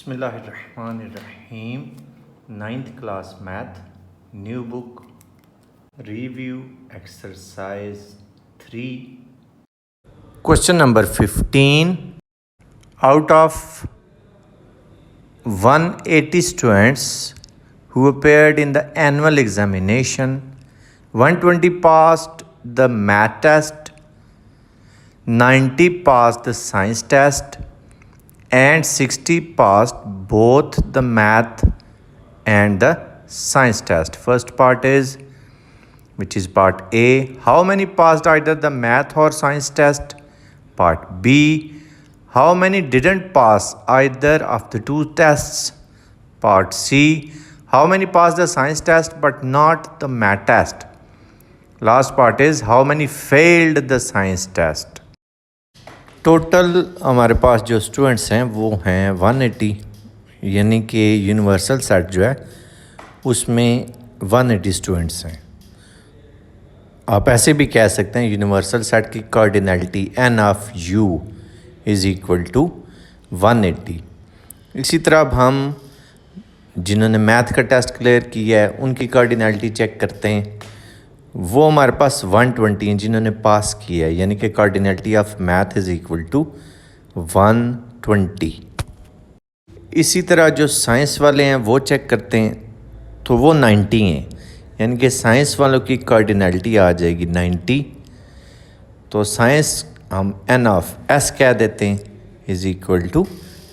Bismillahirrahmanirrahim. 9th class math, new book, review exercise 3. Question number 15. Out of 180 students who appeared in the annual examination, 120 passed the math test, 90 passed the science test, and 60 passed both the math and the science test. First part is, which is part A, how many passed either the math or science test? Part B, how many didn't pass either of the two tests? Part C, how many passed the science test but not the math test? Last part is, how many failed the science test? Total हमारे पास जो students हैं वो हैं 180, यानी कि universal set जो है उसमें 180 स्टूडेंट्स हैं। आप ऐसे भी कह सकते हैं यूनिवर्सल सेट की cardinality n of u is equal to 180। इसी तरह अब हम जिन्होंने मैथ का टेस्ट क्लियर किया है उनकी कार्डिनैलिटी चेक करते हैं। वो हमारे पास 120 हैं जिन्होंने पास किया है, यानी कि cardinality of math is equal to 120। इसी तरह जो साइंस वाले हैं वो चेक करते हैं तो वो 90 हैं, यानी कि साइंस वालों की कार्डिनैलिटी आ जाएगी 90। तो साइंस हम n ऑफ s कह देते हैं इज़ इक्वल टू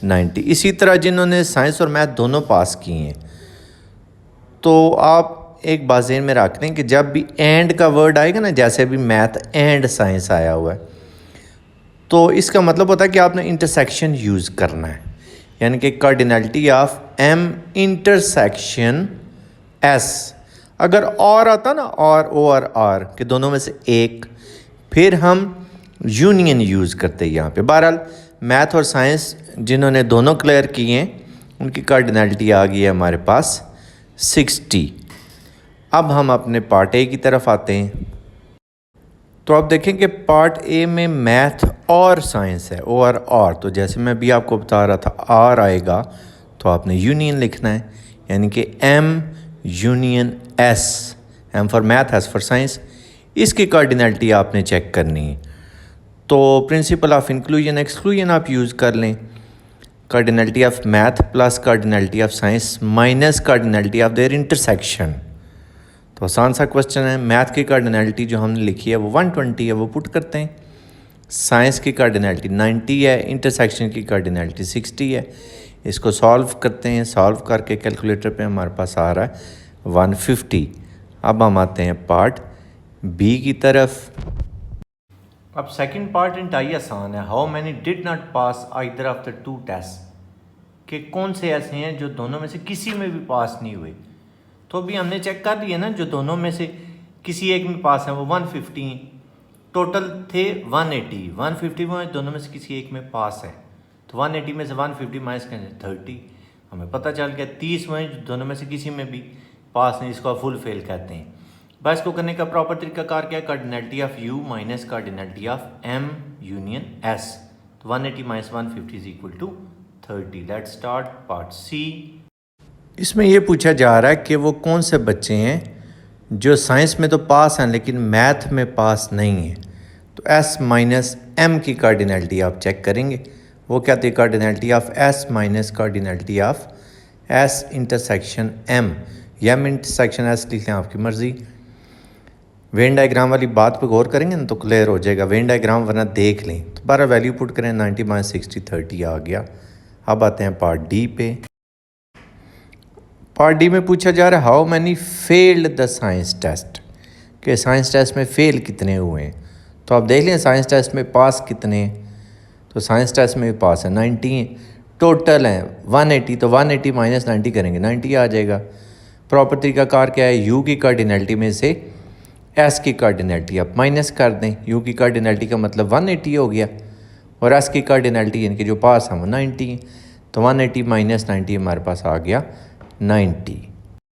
90। इसी तरह जिन्होंने साइंस और मैथ दोनों पास किए हैं, तो आप एक बात ज़हन में रख लें कि जब भी एंड का वर्ड आएगा ना, जैसे भी मैथ एंड साइंस आया हुआ है, तो इसका मतलब होता है कि आपने इंटरसेक्शन यूज़ करना है, यानी कि cardinality of m intersection s। अगर और आता ना, और r के दोनों में से एक, फिर हम यूनियन यूज़ करते हैं यहाँ पे। बहरहाल मैथ और साइंस जिन्होंने दोनों क्लियर किए हैं उनकी कार्डिनैलिटी आ गई है हमारे पास 60। अब हम अपने पार्ट ए की तरफ आते हैं। तो आप देखें कि पार्ट ए में मैथ और साइंस है, और तो जैसे मैं भी आपको बता रहा था आर आएगा तो आपने यूनियन लिखना है, यानी कि M union S, M for math, S for science. इसकी कार्डिनैलिटी आपने चेक करनी है। तो प्रिंसिपल ऑफ इंक्लूजन एक्सक्लूजन आप यूज़ कर लें। Cardinality of math plus cardinality of science minus cardinality of their intersection. तो आसान सा क्वेश्चन है। मैथ की कार्डिनैलिटी जो हमने लिखी है वो 120 है, वो पुट करते हैं। साइंस की कार्डिनैलिटी 90 है, इंटरसेक्शन की कार्डिनैलिटी 60 है। इसको सॉल्व करते हैं। सॉल्व करके कैलकुलेटर पे हमारे पास आ रहा है 150। अब हम आते हैं पार्ट बी की तरफ। अब सेकंड पार्ट इंतहाई आसान है। How many did not pass either of the two test, कि कौन से ऐसे हैं जो दोनों में से किसी में भी पास नहीं हुए। तो अभी हमने चेक कर लिया ना, जो दोनों में से किसी एक में पास है वो 150, टोटल थे 180, 150 में दोनों में से किसी एक में पास है। तो 180 में से 150 माइनस करें 30, हमें पता चल गया 30 में जो दोनों में से किसी में भी पास नहीं, इसको फुल फेल कहते हैं। बस इसको करने का प्रॉपर तरीकाकार क्या है, cardinality of u minus cardinality of m union s। तो 180 minus 150 is equal to 30। Let's start part C. इसमें ये पूछा जा रहा है कि वो कौन से बच्चे हैं जो साइंस में तो पास हैं लेकिन मैथ में पास नहीं है। तो s माइनस m की कार्डिनैलिटी आप चेक करेंगे। वो क्या थी, cardinality of s minus cardinality of s intersection m, या m इंटरसेक्शन s लिख लें, आपकी मर्ज़ी। वेन डायग्राम वाली बात पे गौर करेंगे ना तो क्लियर हो जाएगा। वेन डायग्राम वरना देख लें। तो 12 वैल्यू पुट करें, 90 माइनस 60 30 आ गया। अब आते हैं पार्ट डी पे। पार्ट डी में पूछा जा रहा है how many failed the science test, कि साइंस टेस्ट में फ़ेल कितने हुए हैं। तो आप देख लें साइंस टेस्ट में पास कितने हैं। तो साइंस टेस्ट में भी पास है 90 हैं, टोटल हैं 180। तो 180 माइनस 90 करेंगे 90 आ जाएगा। प्रॉपर तरीकाकार क्या है, यू की कार्डिनैलिटी में से एस की कार्डिनैलिटी आप माइनस कर दें। यू की कार्डिनैलिटी का मतलब 180 हो गया, और एस की कार्डिनैलिटी यानी कि जो पास है वो 90 है। तो 180 माइनस 90 हमारे पास आ गया 90।